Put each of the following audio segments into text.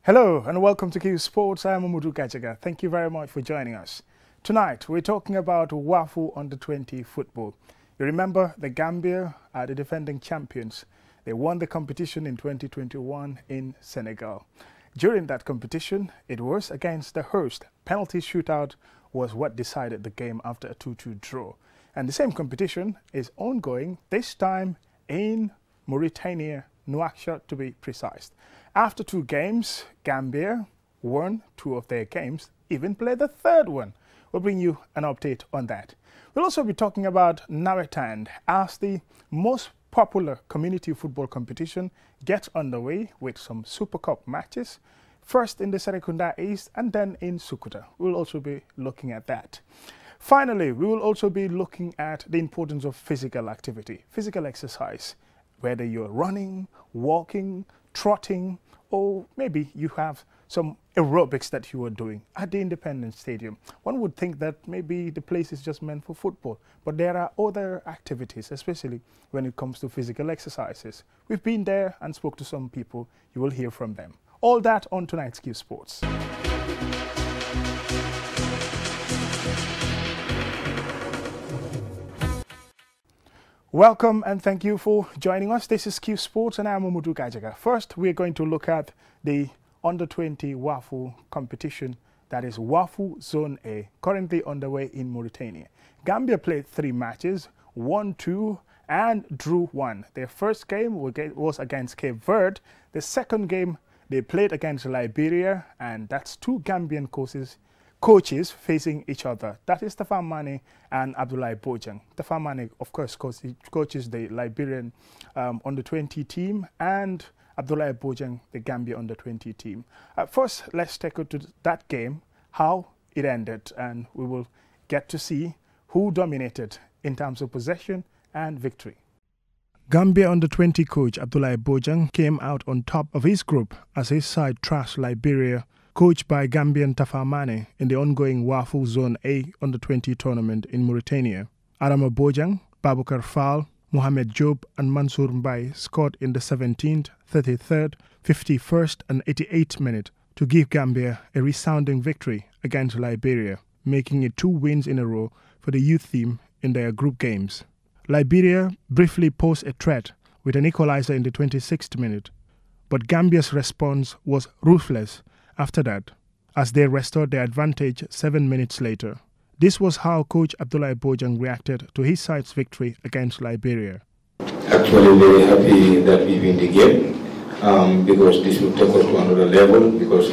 Hello and welcome to Q Sports. I am Amudu Gajaga. Thank you very much for joining us. Tonight we're talking about WAFFLE Under 20 football. You remember the Gambia are the defending champions. They won the competition in 2021 in Senegal. During that competition, it was against the host. Penalty shootout was what decided the game after a 2-2 draw. And the same competition is ongoing, this time in Mauritania, Nouakchott to be precise. After 2 games, Gambia won 2 of their games, even played the 3rd one. We'll bring you an update on that. We'll also be talking about Nawetaan as the most popular community football competition gets underway with some Super Cup matches, first in the Serekunda East and then in Sukuta. We'll also be looking at that. Finally, we will also be looking at the importance of physical activity, physical exercise, whether you're running, walking, trotting, or maybe you have some aerobics that you are doing at the Independence Stadium. One would think that maybe the place is just meant for football, but there are other activities, especially when it comes to physical exercises. We've been there and spoke to some people. You will hear from them. All that on tonight's Q Sports. Welcome and thank you for joining us. This is Q Sports and I'm Amudu Gajaga. First, we're going to look at the Under 20 WAFFLE competition, that is WAFFLE Zone A, currently underway in Mauritania. Gambia played 3 matches, won 2 and drew 1. Their first game was against Cape Verde. The second game they played against Liberia, and that's 2 Gambian coaches facing each other. That is Tafa Mane and Abdoulaye Bojang. Tafa Mane, of course, coaches the Liberian Under 20 team, and Abdoulaye Bojang, the Gambia Under 20 team. First, let's take it to that game, how it ended, and we will get to see who dominated in terms of possession and victory. Gambia Under 20 coach Abdoulaye Bojang came out on top of his group as his side trashed Liberia, coached by Gambian Tafa Mane in the ongoing WAFFLE Zone A Under 20 tournament in Mauritania. Adama Bojang, Babukar Fall, Mohamed Job and Mansour Mbaye scored in the 17th, 33rd, 51st and 88th minute to give Gambia a resounding victory against Liberia, making it 2 wins in a row for the youth team in their group games. Liberia briefly posed a threat with an equalizer in the 26th minute, but Gambia's response was ruthless after that, as they restored their advantage 7 minutes later. This was how coach Abdoulaye Bojang reacted to his side's victory against Liberia. Actually very happy that we win the game because this will take us to another level because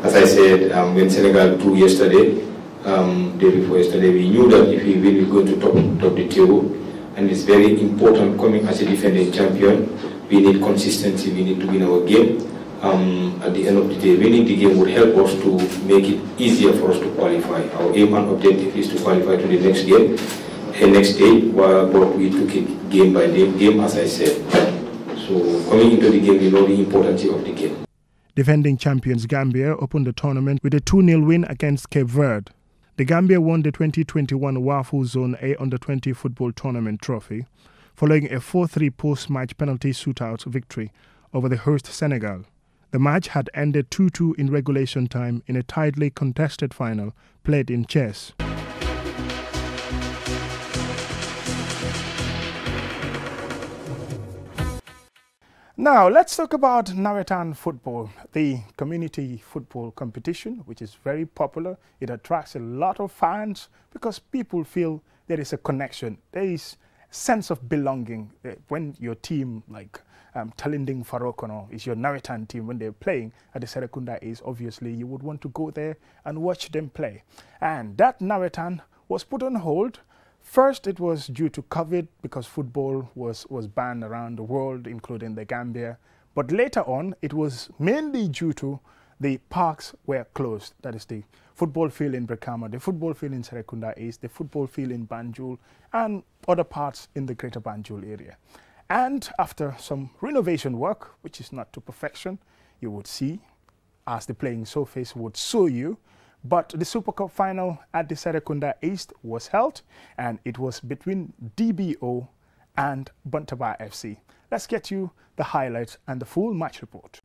as I said, when Senegal drew yesterday, day before yesterday, we knew that if we win, we're going to top the table, and it's very important coming as a defending champion. We need consistency, we need to win our game. At the end of the day, winning the game would help us to make it easier for us to qualify. Our aim and objective is to qualify to the next game, next day, but we took it game by game, as I said. So coming into the game, we know the importance of the game. Defending champions Gambia opened the tournament with a 2-0 win against Cape Verde. The Gambia won the 2021 WAFFLE Zone A Under 20 football tournament trophy, following a 4-3 post-match penalty shootout victory over the host Senegal. The match had ended 2-2 in regulation time in a tightly contested final played in chess. Now, let's talk about Nawetaan football, the community football competition, which is very popular. It attracts a lot of fans because people feel there is a connection. There is a sense of belonging when your team, like Talinding Farokono, is your Nawetaan team. When they're playing at the Serekunda East, obviously you would want to go there and watch them play. And that Nawetaan was put on hold. First, it was due to COVID because football was banned around the world, including the Gambia. But later on, it was mainly due to the parks were closed. That is the football field in Brikama, the football field in Serekunda East, the football field in Banjul, and other parts in the greater Banjul area. And after some renovation work, which is not to perfection, you would see, as the playing surface would show you, but the Super Cup final at the Serekunda East was held, and it was between DBO and Buntaba FC. Let's get you the highlights and the full match report.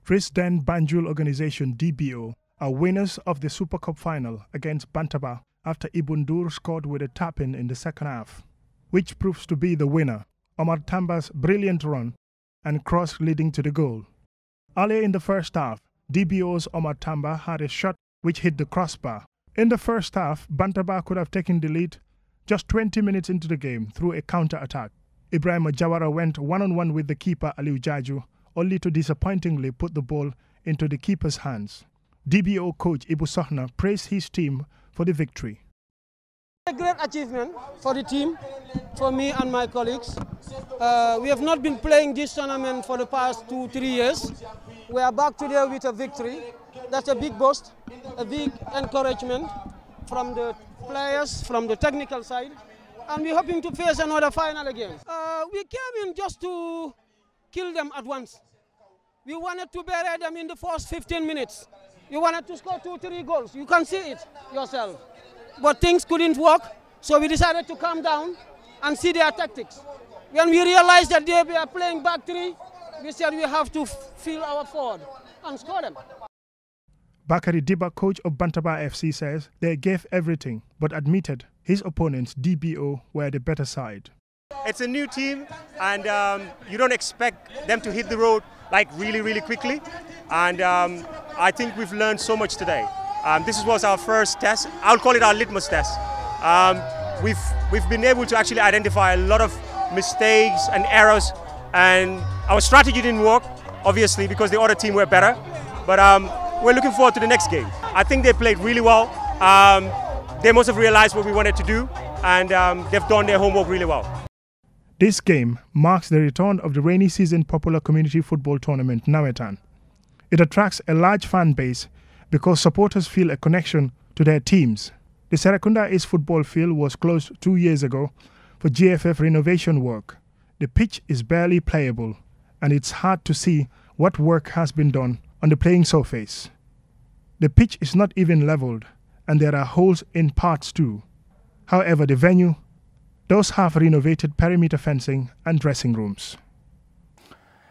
Frisden Banjul organization DBO are winners of the Super Cup final against Bantaba after Ibundur scored with a tap-in in the second half, which proves to be the winner, Omar Tamba's brilliant run and cross leading to the goal. Earlier in the first half, DBO's Omar Tamba had a shot which hit the crossbar. In the first half, Bantaba could have taken the lead just 20 minutes into the game through a counter-attack. Ibrahim Jawara went one-on-one with the keeper Aliu Jaju, only to disappointingly put the ball into the keeper's hands. DBO coach Ibu Sohna praised his team for the victory. A great achievement for the team, for me and my colleagues. We have not been playing this tournament for the past 2-3 years. We are back today with a victory. That's a big boost, a big encouragement from the players, from the technical side. And we're hoping to face another final again. We came in just to kill them at once. We wanted to bury them in the first 15 minutes. We wanted to score 2-3 goals. You can see it yourself. But things couldn't work, so we decided to calm down and see their tactics. When we realized that they were playing back three, we said we have to fill our forward and score them. Bakari Diba, coach of Bantaba FC, says they gave everything, but admitted his opponents, DBO, were the better side. It's a new team, and you don't expect them to hit the road like really quickly. And I think we've learned so much today. This was our first test. I'll call it our litmus test. We've been able to actually identify a lot of mistakes and errors, and our strategy didn't work, obviously, because the other team were better. But we're looking forward to the next game. I think they played really well. They must have realized what we wanted to do, and they've done their homework really well. This game marks the return of the rainy season popular community football tournament Nawetan. It attracts a large fan base because supporters feel a connection to their teams. The Serekunda East football field was closed 2 years ago for GFF renovation work. The pitch is barely playable, and it's hard to see what work has been done on the playing surface. The pitch is not even leveled, and there are holes in parts too. However, the venue does have renovated perimeter fencing and dressing rooms.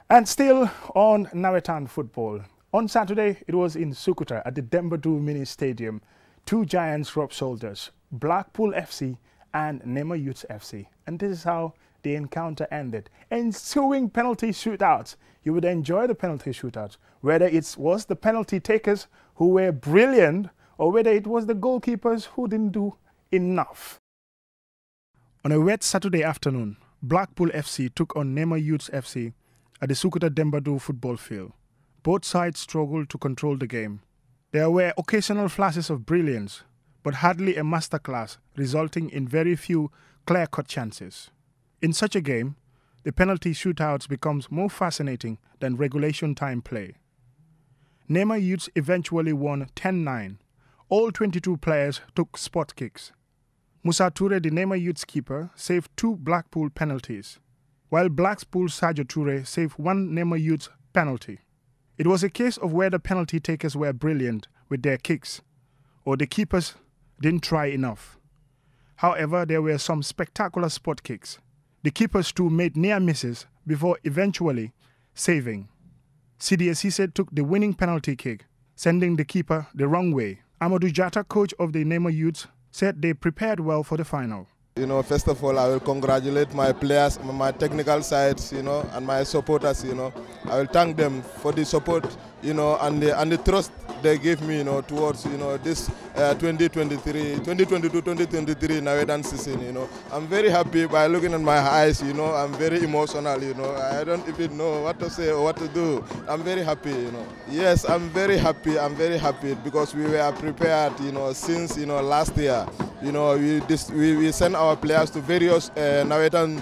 And still on Nawetan football. On Saturday, it was in Sukuta at the Dembadu Mini Stadium. Two giants rubbed shoulders, Blackpool FC and Nema Youths FC. And this is how the encounter ended. Ensuing penalty shootouts. You would enjoy the penalty shootouts, whether it was the penalty takers who were brilliant or whether it was the goalkeepers who didn't do enough. On a wet Saturday afternoon, Blackpool FC took on Nema Youths FC at the Sukuta Dembadu football field. Both sides struggled to control the game. There were occasional flashes of brilliance, but hardly a masterclass, resulting in very few clear-cut chances. In such a game, the penalty shootouts becomes more fascinating than regulation time play. Nema Youths eventually won 10-9. All 22 players took spot kicks. Musa Toure, the Nema Youths keeper, saved 2 Blackpool penalties, while Blackpool Sadio Toure saved 1 Nema Youths penalty. It was a case of where the penalty takers were brilliant with their kicks, or the keepers didn't try enough. However, there were some spectacular spot kicks. The keepers too made near misses before eventually saving. Sidia Cisse took the winning penalty kick, sending the keeper the wrong way. Amadou Jata, coach of the Nema Youths, said they prepared well for the final. First of all, I will congratulate my players, my technical sides, and my supporters, I will thank them for the support, and the trust they gave me, towards, this 2022-2023 Nawetan season, I'm very happy by looking at my eyes, I'm very emotional, I don't even know what to say or what to do. I'm very happy, Yes, I'm very happy because we were prepared, since, last year. We send our players to various Nawetan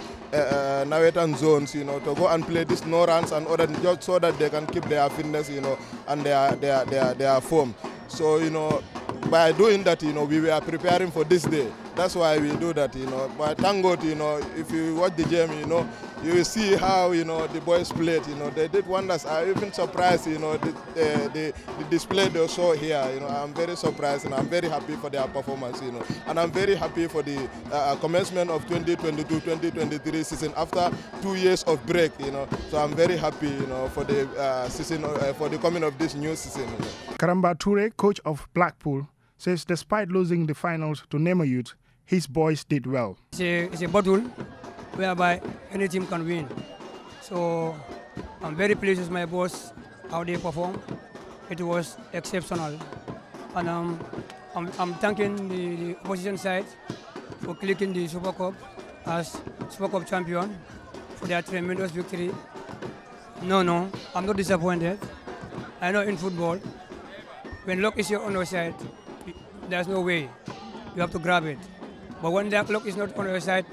zones, to go and play these no runs and other, just so that they can keep their fitness, and their form. So, by doing that, we were preparing for this day. That's why we do that, But thank God, if you watch the game, you will see how, you know, the boys played. You know, they did wonders. I'm even surprised, you know, the display they saw here. You know, I'm very surprised and I'm very happy for their performance. You know, and I'm very happy for the commencement of 2022-2023 season after 2 years of break. You know, so I'm very happy, you know, for the season, for the coming of this new season. You know. Karamba Toure, coach of Blackpool, says despite losing the finals to Nema Youth, his boys did well. It's a battle whereby any team can win. So I'm very pleased with my boys, how they performed. It was exceptional. And I'm thanking the opposition side for clicking the Super Cup as Super Cup champion for their tremendous victory. No, I'm not disappointed. I know in football, when luck is on your side, there's no way. You have to grab it. But when that luck is not on your side,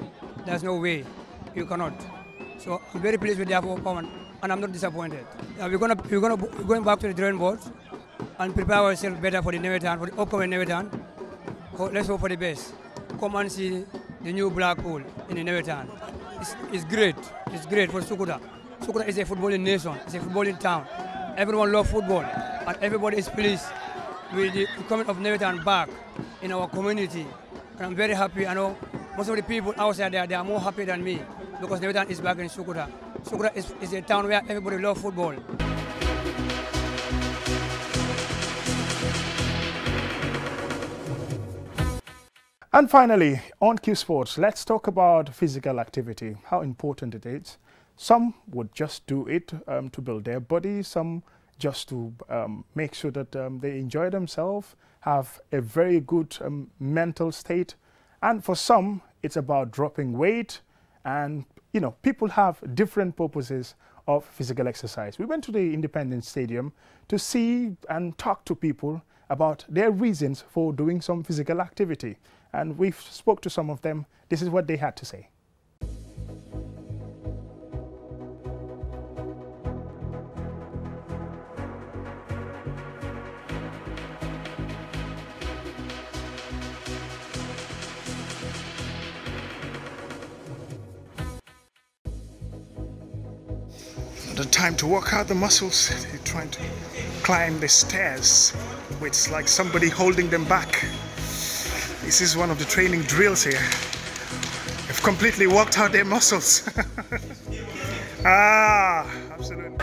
there's no way. You cannot. So I'm very pleased with their performance, and I'm not disappointed. We're going back to the drawing board and prepare ourselves better for the Nevetan, for the upcoming Nevetan. Let's hope for the best. Come and see the new Blackpool in the Nevetan. It's great. It's great for Sukuta. Sukuta is a footballing nation. It's a footballing town. Everyone loves football, and everybody is pleased with the coming of Nevetan back in our community. And I'm very happy. I know most of the people outside there, they are more happy than me because Nevetan is back in Sukuta. Sukuta is a town where everybody loves football. And finally, on Q Sports, let's talk about physical activity, how important it is. Some would just do it to build their body, some just to make sure that they enjoy themselves, have a very good mental state. And for some, it's about dropping weight. And, you know, people have different purposes of physical exercise. We went to the Independence Stadium to see and talk to people about their reasons for doing some physical activity. And we spoke to some of them. This is what they had to say. The time to work out the muscles. They're trying to climb the stairs with like somebody holding them back. This is one of the training drills here. They've completely worked out their muscles. Absolutely.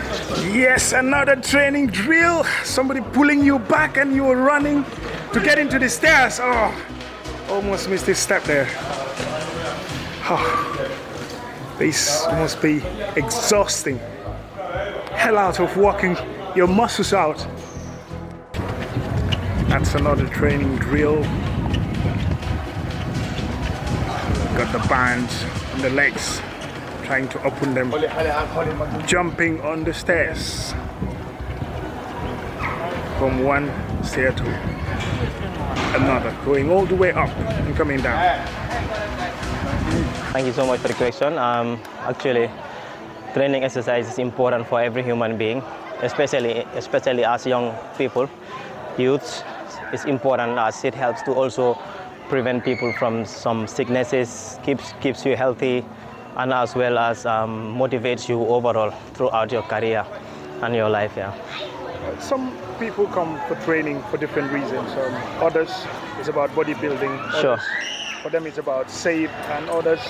Yes, another training drill. Somebody pulling you back and you're running to get into the stairs. Oh, almost missed this step there. Oh, this must be exhausting. Hell out of working your muscles out. That's another training drill. Got the bands on the legs, trying to open them, jumping on the stairs from one stair to another, going all the way up and coming down. Thank you so much for the question. Actually, training exercise is important for every human being, especially as young people, youths. It's important as it helps to also prevent people from some sicknesses, keeps you healthy, and as well as motivates you overall throughout your career and your life. Yeah. Some people come for training for different reasons. Others, it's about bodybuilding. Sure. For them, it's about save, and others,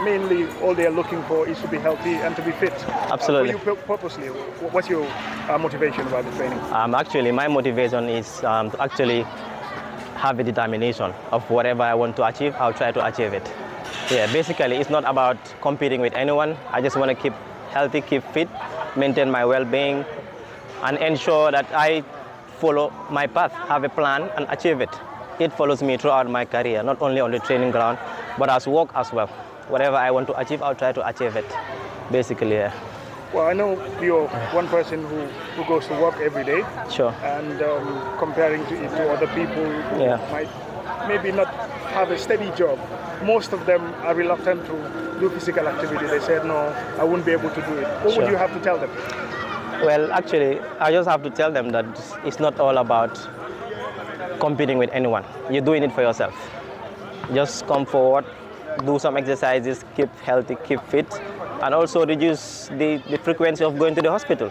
mainly all they are looking for is to be healthy and to be fit. Absolutely. For you purposely, what's your motivation about the training? Actually, my motivation is to actually have a determination of whatever I want to achieve, I'll try to achieve it. Yeah, basically, it's not about competing with anyone. I just want to keep healthy, keep fit, maintain my well-being, and ensure that I follow my path, have a plan, and achieve it. It follows me throughout my career, not only on the training ground, but as work as well. Whatever I want to achieve, I'll try to achieve it, basically, yeah. Well, I know you're one person who goes to work every day. Sure. And comparing to other people who might maybe not have a steady job, most of them are reluctant to do physical activity. They said, no, I wouldn't be able to do it. What would you have to tell them? Well, actually, I just have to tell them that it's not all about competing with anyone. You're doing it for yourself. Just come forward, do some exercises, keep healthy, keep fit, and also reduce the frequency of going to the hospital.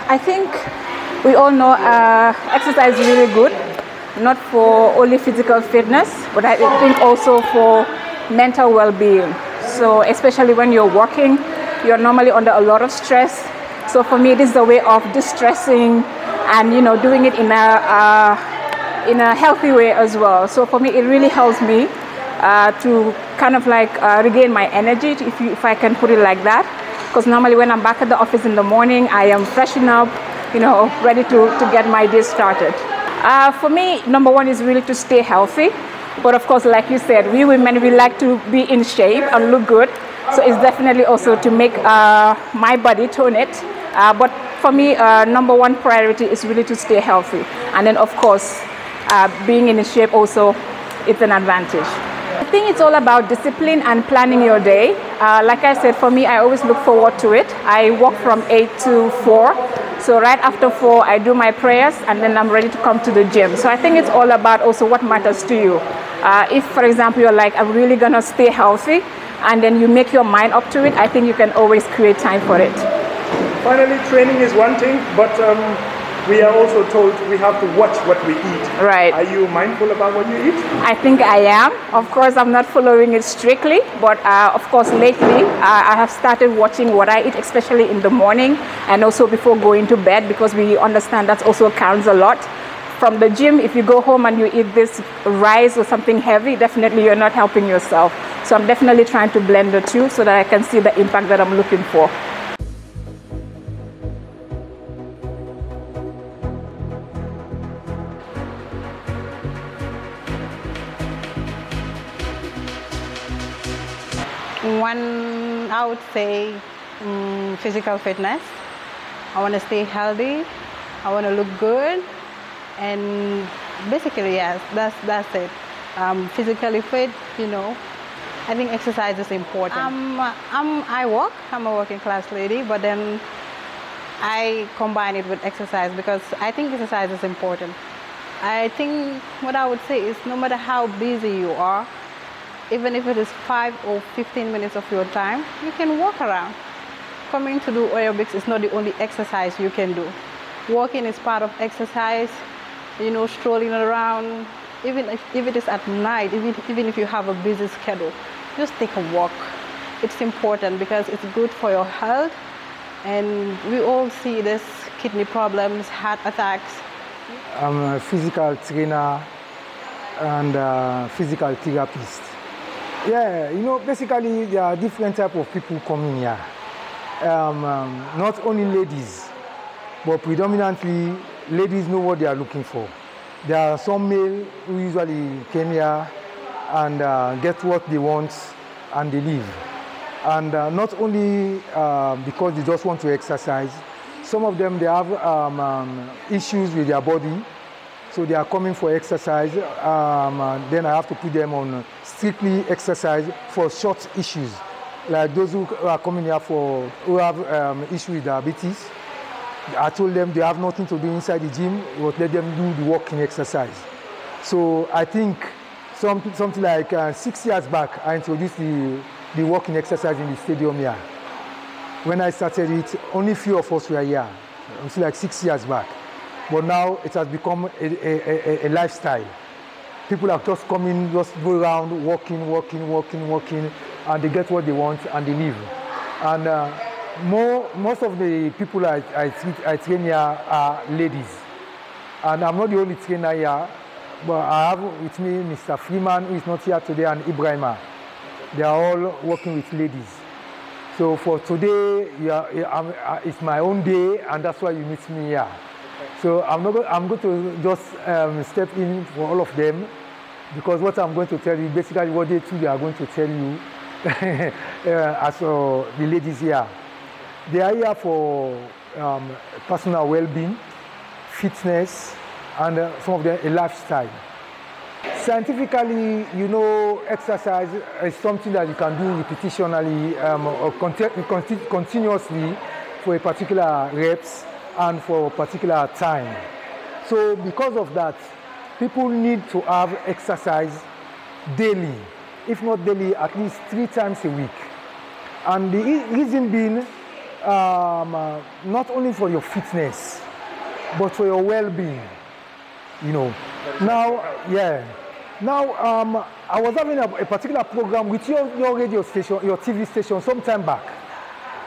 I think we all know exercise is really good, not for only physical fitness, but I think also for mental well-being. So especially when you're working, you're normally under a lot of stress. So for me, this is a way of distressing and, you know, doing it in a healthy way as well. So for me, it really helps me to kind of like regain my energy, if I can put it like that. Because normally when I'm back at the office in the morning, I am freshen up, you know, ready to get my day started. For me, number one is really to stay healthy. But of course, like you said, we women, we like to be in shape and look good. So it's definitely also to make my body tone it. But for me, number one priority is really to stay healthy. And then of course, being in shape also, it's an advantage. I think it's all about discipline and planning your day. Like I said, for me, I always look forward to it. I work from 8 to 4. So right after 4, I do my prayers and then I'm ready to come to the gym. So I think it's all about also what matters to you. If, for example, you're like, I'm really gonna stay healthy, and then you make your mind up to it, I think you can always create time for it. Finally, training is one thing, but we are also told we have to watch what we eat. Right. Are you mindful about what you eat? I think I am. Of course, I'm not following it strictly, but of course, lately, I have started watching what I eat, especially in the morning and also before going to bed, because we understand that also counts a lot. From the gym, if you go home and you eat this rice or something heavy, definitely you're not helping yourself. So I'm definitely trying to blend the two so that I can see the impact that I'm looking for. One, I would say physical fitness. I want to stay healthy. I want to look good. And basically, yes, that's it. Physically fit, you know. I think exercise is important. I work. I'm a working class lady, but then I combine it with exercise because I think exercise is important. I think what I would say is no matter how busy you are, Even if it is 5 or 15 minutes of your time, you can walk around. Coming to do aerobics is not the only exercise you can do. Walking is part of exercise, you know, strolling around, even if it is at night, even if you have a busy schedule, just take a walk. It's important because it's good for your health, and we all see this kidney problems, heart attacks. I'm a physical trainer and physical therapist. Yeah, you know, basically there are different types of people coming here. Not only ladies, but predominantly ladies know what they are looking for. There are some male who usually came here and get what they want and they leave. And not only because they just want to exercise, some of them, they have issues with their body, so they are coming for exercise. Then I have to put them on strictly exercise for short issues, like those who are coming here who have issues with diabetes. I told them they have nothing to do inside the gym, but let them do the walking exercise. So I think something like 6 years back, I introduced the walking exercise in the stadium here. When I started it, only few of us were here, until like 6 years back. But now it has become a lifestyle. People are just coming, just go around, walking, and they get what they want and they leave. And most of the people I train here are ladies. And I'm not the only trainer here, but I have with me Mr. Freeman, who is not here today, and Ibrahima. They are all working with ladies. So for today, it's my own day, and that's why you meet me here. So I'm going to just step in for all of them, because what I'm going to tell you, basically what they too are going to tell you as the ladies here. They are here for personal well-being, fitness, and some of them a lifestyle. Scientifically, you know, exercise is something that you can do repetitionally or continuously for a particular reps and for a particular time. So because of that, people need to have exercise daily, if not daily, at least 3 times a week. And the reason being, not only for your fitness, but for your well-being, you know. Now, yeah. Now, I was having a particular program with your radio station, your TV station, some time back,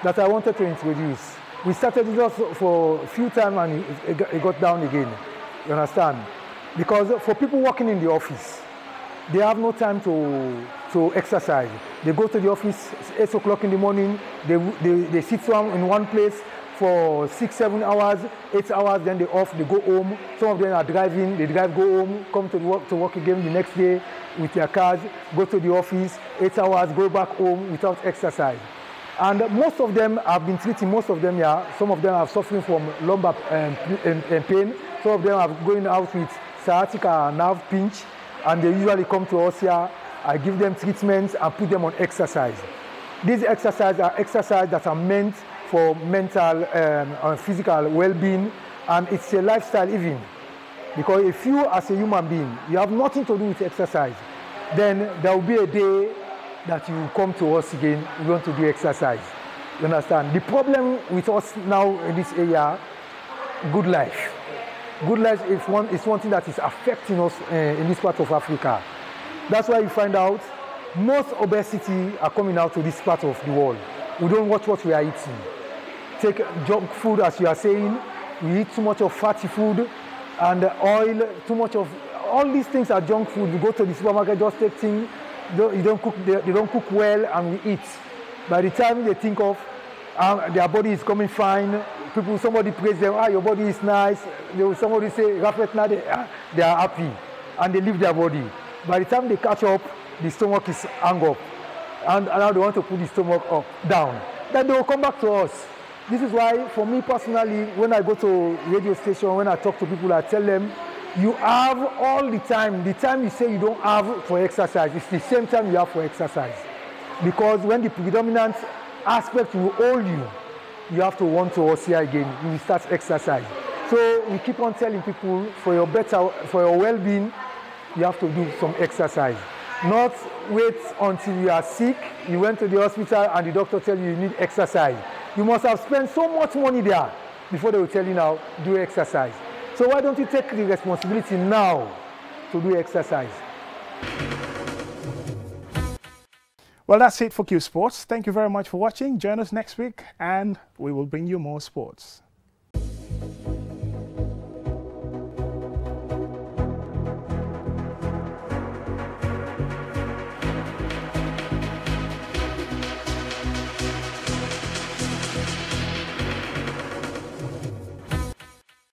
that I wanted to introduce. We started it just for a few times and it got down again, you understand? Because for people working in the office, they have no time to exercise. They go to the office 8 o'clock in the morning, they sit down in one place for 6, 7 hours, 8 hours, then they off, they go home. Some of them are driving, they drive, go home, come to work again the next day with their cars, go to the office, 8 hours, go back home without exercise. And most of them have been treating, most of them, yeah, some of them are suffering from lumbar pain, some of them are going out with sciatica nerve pinch, and they usually come to us here. I give them treatments and put them on exercise. These exercises are exercises that are meant for mental and physical well-being, and it's a lifestyle even. Because if you as a human being, you have nothing to do with exercise, then there will be a day that you will come to us again, we want to do exercise. You understand? The problem with us now in this area, good life. Good life is one thing that is affecting us in this part of Africa. That's why you find out most obesity are coming out to this part of the world. We don't watch what we are eating. Take junk food, as you are saying. We eat too much of fatty food and oil, too much of all these things are junk food. You go to the supermarket, just take things. They don't cook well, and we eat. By the time they think of their body is coming fine, somebody praise them, your body is nice. Somebody say, they are happy, and they leave their body. By the time they catch up, the stomach is hung up, and now they want to put the stomach down. Then they will come back to us. This is why, for me personally, when I go to radio station, when I talk to people, I tell them, you have all the time you say you don't have for exercise, it's the same time you have for exercise. Because when the predominant aspect will hold you, you have to want to us here again, you will start exercise. So we keep on telling people, for your well-being, you have to do some exercise. Not wait until you are sick, you went to the hospital and the doctor tell you need exercise. You must have spent so much money there before they will tell you now, do exercise. So why don't you take the responsibility now to do exercise? Well, that's it for Q Sports. Thank you very much for watching. Join us next week and we will bring you more sports.